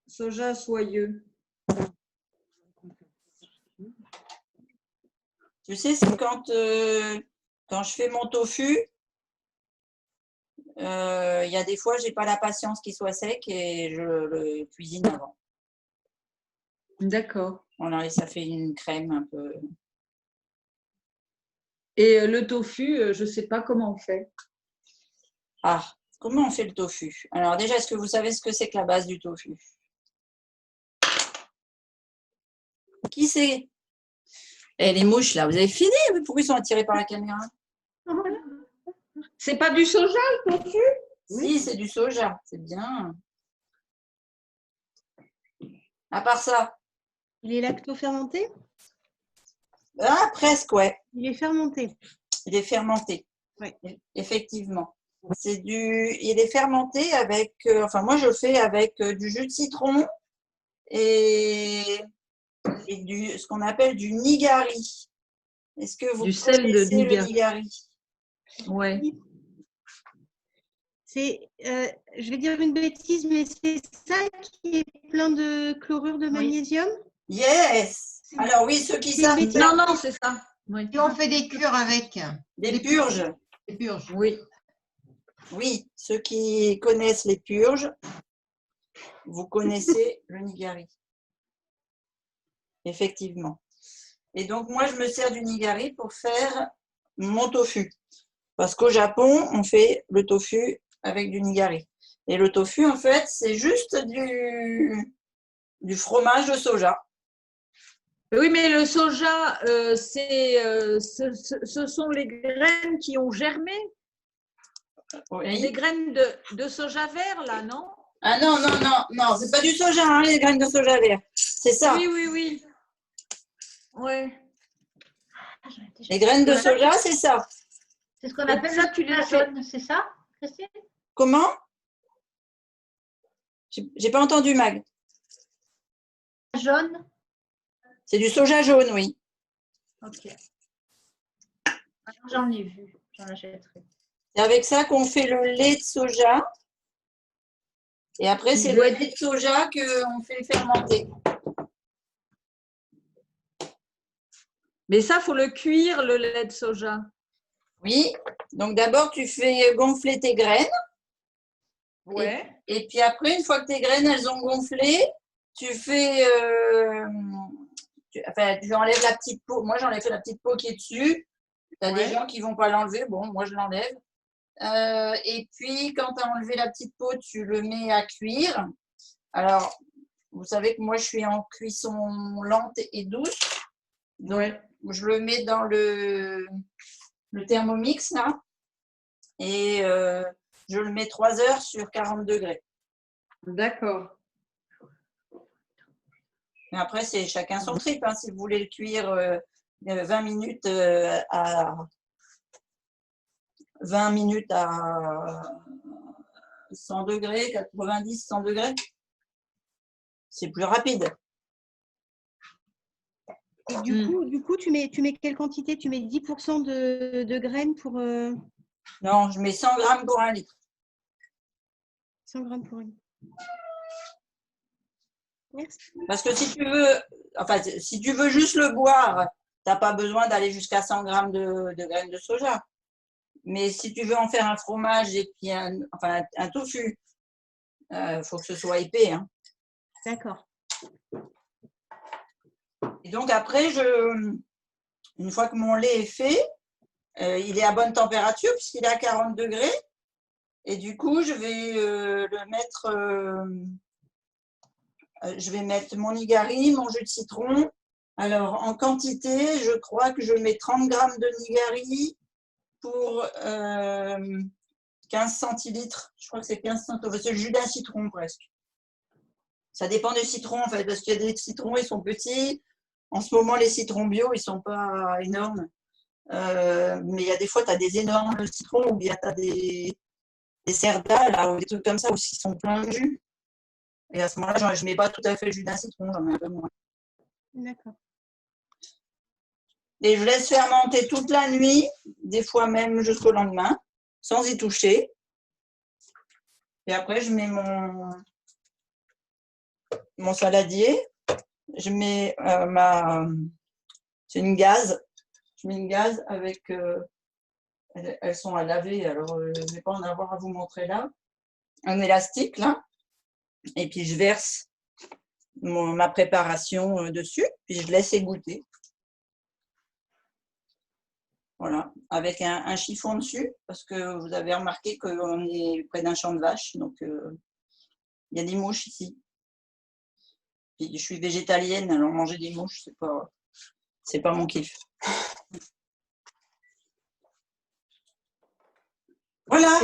S6: soja soyeux.
S1: Tu sais, c'est quand je fais mon tofu, il y a des fois, j'ai pas la patience qu'il soit sec et je le cuisine avant.
S6: D'accord.
S1: Voilà, et ça fait une crème un peu.
S6: Et le tofu, je ne sais pas comment on fait.
S1: Ah, comment on fait le tofu? Alors déjà, est-ce que vous savez ce que c'est que la base du tofu? Qui c'est? Et les mouches là, vous avez fini? Pourquoi ils sont attirés par la caméra?
S6: C'est pas du soja le tofu?
S1: Si, c'est du soja, c'est bien. À part ça.
S2: Il est lacto-fermenté?
S1: Ah, presque, ouais.
S2: Il est fermenté.
S1: Il est fermenté.
S2: Oui.
S1: Effectivement. Il est fermenté avec, enfin moi je le fais avec du jus de citron et ce qu'on appelle du nigari. Est-ce que vous
S6: sel de
S1: connaissez le nigari?
S6: Ouais.
S2: C'est, je vais dire une bêtise, mais c'est ça qui est plein de chlorure de magnésium?
S1: Yes. Alors oui, ceux qui savent.
S6: Non, c'est ça. Oui.
S7: Et on fait des cures avec.
S1: Des purges.
S7: Des purges.
S6: Oui.
S1: Oui, ceux qui connaissent les purges, vous connaissez le nigari. Effectivement. Et donc, moi, je me sers du nigari pour faire mon tofu. Parce qu'au Japon, on fait le tofu avec du nigari. Et le tofu, en fait, c'est juste du fromage de soja.
S6: Oui, mais le soja, ce sont les graines qui ont germé.
S1: Oui.
S6: Les graines de soja vert, là, non?
S1: Ah non, c'est pas du soja, hein, les graines de soja vert. C'est ça.
S6: Oui. Ouais.
S1: Les graines de soja, c'est ça.
S3: C'est ce qu'on appelle
S6: ça,
S3: le
S6: tu les
S3: soja
S6: fais.
S3: jaune, c'est ça, Christine?
S1: Comment? J'ai pas entendu, Mag.
S3: Jaune?
S1: C'est du soja jaune, oui.
S3: Ok. Alors, j'en ai vu, j'en achèterai.
S1: C'est avec ça qu'on fait le lait de soja. Et après, c'est le lait de soja qu'on fait fermenter.
S6: Mais ça, il faut le cuire, le lait de soja.
S1: Oui. Donc d'abord, tu fais gonfler tes graines.
S6: Ouais.
S1: Et puis après, une fois que tes graines, elles ont gonflé, tu fais… tu enlèves la petite peau. Moi, j'enlève la petite peau qui est dessus. Tu as des gens qui ne vont pas l'enlever. Bon, moi, je l'enlève. Et puis, quand tu as enlevé la petite peau, tu le mets à cuire. Alors, vous savez que moi, je suis en cuisson lente et douce. Donc, je le mets dans le Thermomix, là. Et je le mets 3 heures sur 40 degrés.
S6: D'accord.
S1: Mais après, c'est chacun son trip. Hein. Si vous voulez le cuire 20 minutes à 100 degrés, 90, 100 degrés, c'est plus rapide.
S2: Et du coup, tu mets quelle quantité? Tu mets 10% de graines pour…
S1: Non, je mets 100 grammes pour 1 litre.
S2: 100 grammes pour 1 litre. Merci.
S1: Parce que si tu veux juste le boire, tu n'as pas besoin d'aller jusqu'à 100 grammes de graines de soja. Mais si tu veux en faire un fromage et puis un tofu, faut que ce soit épais. Hein.
S2: D'accord.
S1: Et donc après, une fois que mon lait est fait, il est à bonne température puisqu'il est à 40 degrés. Et du coup, je vais le mettre… je vais mettre mon nigari, mon jus de citron. Alors, en quantité, je crois que je mets 30 grammes de nigari pour 15 centilitres. Je crois que c'est 15 centilitres. C'est le jus d'un citron presque. Ça dépend des citrons en fait, parce qu'il y a des citrons, ils sont petits. En ce moment, les citrons bio, ils ne sont pas énormes. Mais il y a des fois, tu as des énormes citrons ou bien tu as des cerdas là, ou des trucs comme ça où ils sont pleins de jus. Et à ce moment-là, je ne mets pas tout à fait le jus d'un citron, j'en mets un peu moins.
S2: D'accord.
S1: Et je laisse fermenter toute la nuit, des fois même jusqu'au lendemain, sans y toucher. Et après, je mets mon saladier. Je mets c'est une gaze. Je mets une gaze avec… elles sont à laver, alors je ne vais pas en avoir à vous montrer là. Un élastique, là. Et puis, je verse ma préparation dessus, puis je laisse égoutter. Voilà, avec un chiffon dessus, parce que vous avez remarqué qu'on est près d'un champ de vaches, donc il y a des mouches ici. Puis, je suis végétalienne, alors manger des mouches, c'est pas mon kiff. Voilà.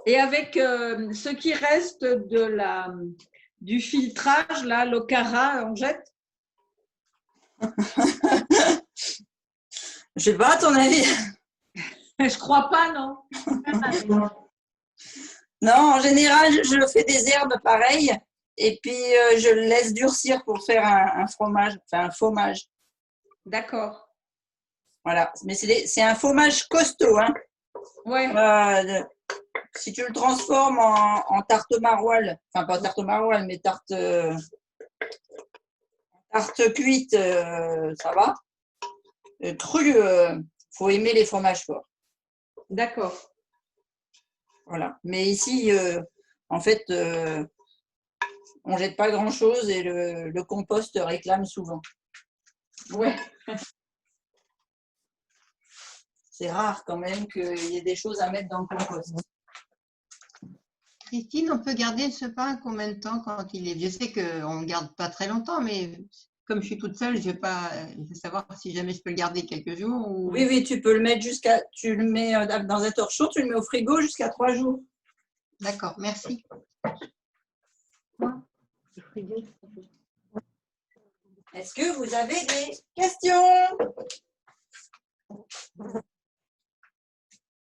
S6: Et avec ce qui reste du filtrage, là, l'okara, on jette?
S1: Je sais pas, à ton avis?
S6: Je crois pas, non.
S1: Non, en général, je fais des herbes pareilles et puis je le laisse durcir pour faire un fromage, enfin un fromage.
S6: D'accord.
S1: Voilà, mais c'est un fromage costaud. Hein.
S6: Ouais.
S1: Si tu le transformes en tarte maroilles, enfin pas tarte maroilles, mais tarte cuite, ça va. Cru, faut aimer les fromages forts.
S6: D'accord.
S1: Voilà. Mais ici, en fait, on ne jette pas grand-chose et le compost réclame souvent.
S6: Ouais.
S1: C'est rare quand même qu'il y ait des choses à mettre dans le compost.
S7: Christine, on peut garder ce pain combien de temps quand il est… Je sais qu'on ne garde pas très longtemps, mais comme je suis toute seule, je veux savoir si jamais je peux le garder quelques jours. Ou…
S1: Oui, tu peux le mettre tu le mets dans un torchon, tu le mets au frigo jusqu'à 3 jours.
S7: D'accord, merci.
S1: Est-ce que vous avez des questions?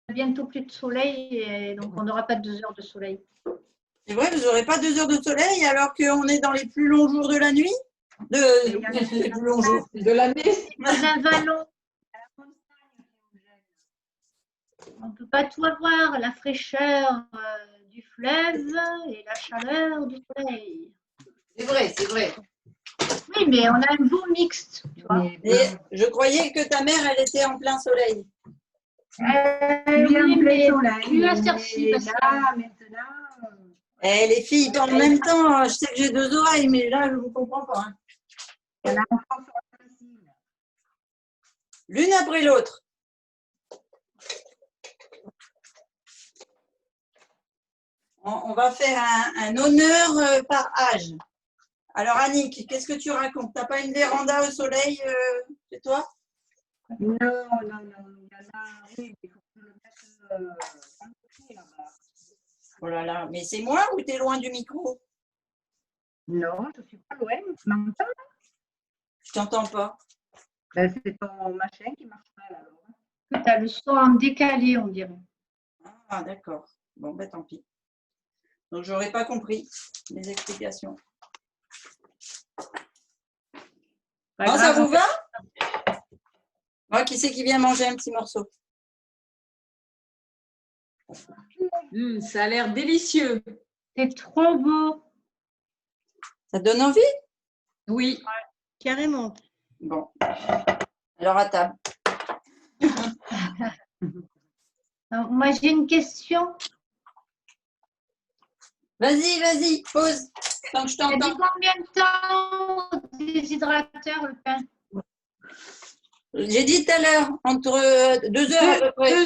S3: Bientôt plus de soleil, et donc on n'aura pas 2 heures de soleil.
S1: C'est vrai, vous n'aurez pas 2 heures de soleil alors qu'on est dans les plus longs jours de la nuit? Les plus longs jours de l'année?
S3: Dans un vallon. On ne peut pas tout avoir, la fraîcheur du fleuve et la chaleur du soleil.
S1: C'est vrai, c'est vrai.
S3: Oui, mais on a un beau mixte, tu vois.
S1: Et je croyais que ta mère, elle était en plein soleil.
S3: Oui, mais plus à cette heure-ci, parce que
S10: Là, maintenant.
S1: Eh, les filles parlent en même temps. Je sais que j'ai deux oreilles, mais là, je ne vous comprends pas. Hein.
S10: Il y a l'enfant sur la piscine.
S1: L'une après l'autre. On va faire un honneur par âge. Alors, Annick, qu'est-ce que tu racontes? Tu n'as pas une véranda au soleil chez toi?
S10: Non, non, non. Il y en a, oui, il faut que je le mette dans le pied, là-bas.
S1: Oh là là, mais c'est moi ou tu es loin du micro?
S10: Non, je ne suis pas loin. Tu m'entends?
S1: Je t'entends pas.
S10: Ben, c'est ton machin qui marche mal, alors.
S3: tu as le son en décalé, on dirait.
S1: Ah, d'accord. Bon, ben tant pis. Donc, je n'aurais pas compris les explications.
S3: Pas
S1: Non, ça
S3: grave.
S1: vous va? Moi, qui c'est qui vient manger un petit morceau?
S5: Ça a l'air délicieux.
S3: C'est trop beau.
S1: Ça te donne envie?
S5: Oui.
S2: Carrément.
S1: Bon. Alors, à table.
S3: Alors, moi, j'ai une question.
S1: Vas-y, vas-y, pose. Tant que je
S3: Il a dit
S1: t'entends.
S3: combien de temps au déshydrateur, le pain?
S1: J'ai dit tout à l'heure, entre 2 heures à peu près.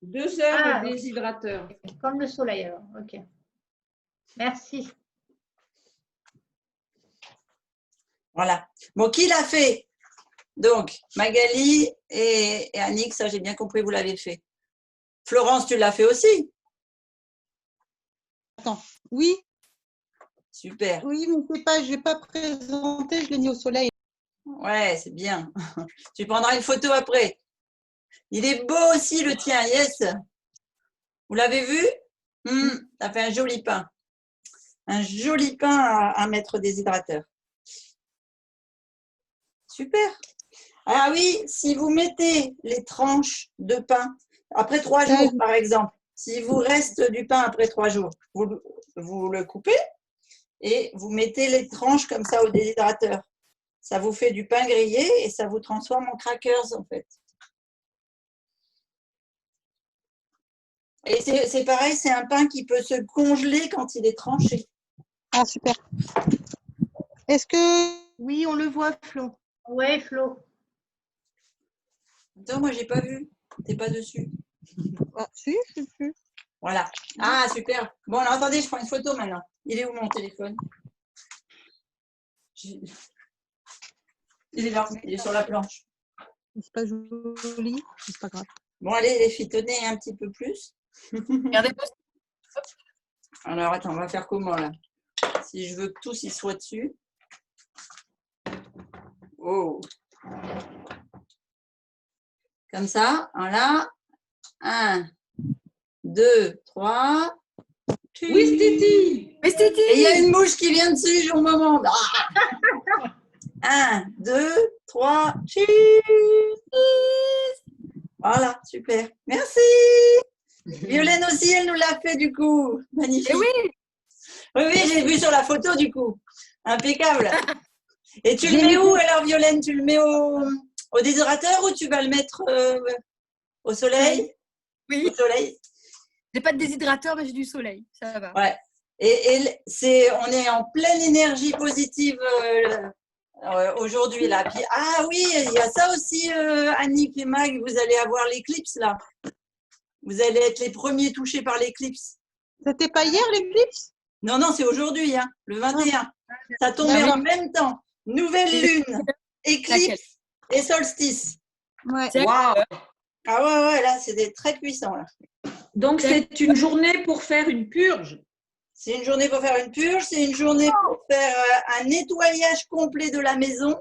S5: 2 heures
S3: Ah,
S5: au déshydrateur.
S3: comme le soleil, alors. OK. Merci.
S1: Voilà. Bon, qui l'a fait? Donc, Magali et Annick, ça j'ai bien compris, vous l'avez fait. Florence, tu l'as fait aussi?
S9: Attends. Oui,
S1: Super.
S9: oui, mais c'est pas, je l'ai pas présenté, je l'ai mis au soleil.
S1: Ouais, c'est bien. Tu prendras une photo après. Il est beau aussi le tien, yes. Vous l'avez vu? Ça fait un joli pain. Un joli pain à mettre au déshydrateur. Super. Ah oui, si vous mettez les tranches de pain après 3 jours, par exemple, s'il vous reste du pain après 3 jours, vous le coupez et vous mettez les tranches comme ça au déshydrateur. Ça vous fait du pain grillé et ça vous transforme en crackers en fait. Et c'est pareil, c'est un pain qui peut se congeler quand il est tranché.
S9: Ah, super. Est-ce que…
S2: Oui, on le voit, Flo.
S3: Oui, Flo.
S1: Attends, moi j'ai pas vu. T'es pas dessus.
S9: Ah, si, je suis dessus.
S1: Voilà. Ah, super. Bon, alors attendez, je prends une photo maintenant. Il est où mon téléphone? Il est là, il est sur la planche.
S9: C'est pas joli, c'est pas grave.
S1: Bon, allez, les filles, tenez un petit peu plus.
S5: Regardez-moi.
S1: Alors, attends, on va faire comment là? Si je veux que tous y soient dessus. Oh. Comme ça, voilà. 1, 2, 3.
S5: Oui, Stiti. Oui, Stiti.
S1: Et il y a une mouche qui vient dessus au moment. 1, 2, 3. Voilà, super. Merci. Violaine aussi, elle nous l'a fait du coup. Magnifique.
S5: Et oui.
S1: Oui, oui, j'ai vu sur la photo du coup. Impeccable. Et tu le mets où alors, Violaine? Tu le mets au déshydrateur ou tu vas le mettre au soleil?
S5: Oui.
S1: Au soleil.
S5: J'ai pas de déshydrateur, mais j'ai du soleil. Ça va.
S1: Ouais. Et on est en pleine énergie positive aujourd'hui là. Puis, ah oui, il y a ça aussi, Annick et Mag, vous allez avoir l'éclipse là. Vous allez être les premiers touchés par l'éclipse.
S9: C'était pas hier l'éclipse?
S1: Non, non, c'est aujourd'hui, hein, le 21. Ça tombait en même temps. Nouvelle lune, éclipse et solstice.
S9: Ouais.
S5: Waouh.
S1: Ah ouais, ouais, là, c'est très puissant. Là.
S5: Donc, c'est une journée pour faire une purge.
S1: C'est une journée pour faire une purge, c'est une journée pour faire un nettoyage complet de la maison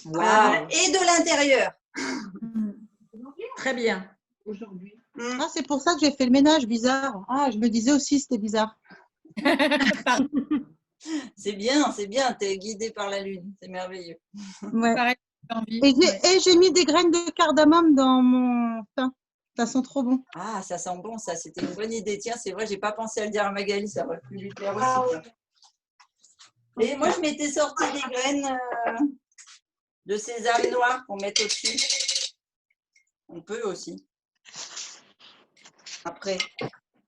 S1: et de l'intérieur.
S5: Très bien.
S10: Aujourd'hui.
S9: Ah, c'est pour ça que j'ai fait le ménage, bizarre. Ah, je me disais aussi c'était bizarre.
S1: C'est bien, tu es guidé par la lune, c'est merveilleux.
S9: Ouais.
S5: Pareil, j'ai envie.
S9: Et j'ai mis des graines de cardamome dans mon pain. Ça sent trop bon.
S1: Ah, ça sent bon, ça, c'était une bonne idée. Tiens, c'est vrai, j'ai pas pensé à le dire à Magali, ça aurait pu lui plaire aussi. Et moi, je m'étais sorti des graines de sésame noir pour mettre au-dessus. On peut aussi. Après,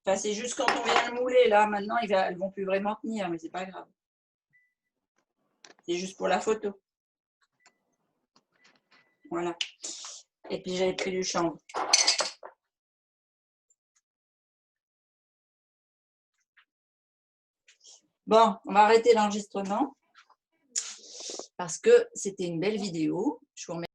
S1: enfin, c'est juste quand on vient le mouler, là, maintenant, elles ne vont plus vraiment tenir, mais c'est pas grave. C'est juste pour la photo. Voilà. Et puis, j'avais pris du chanvre. Bon, on va arrêter l'enregistrement parce que c'était une belle vidéo. Je vous remercie.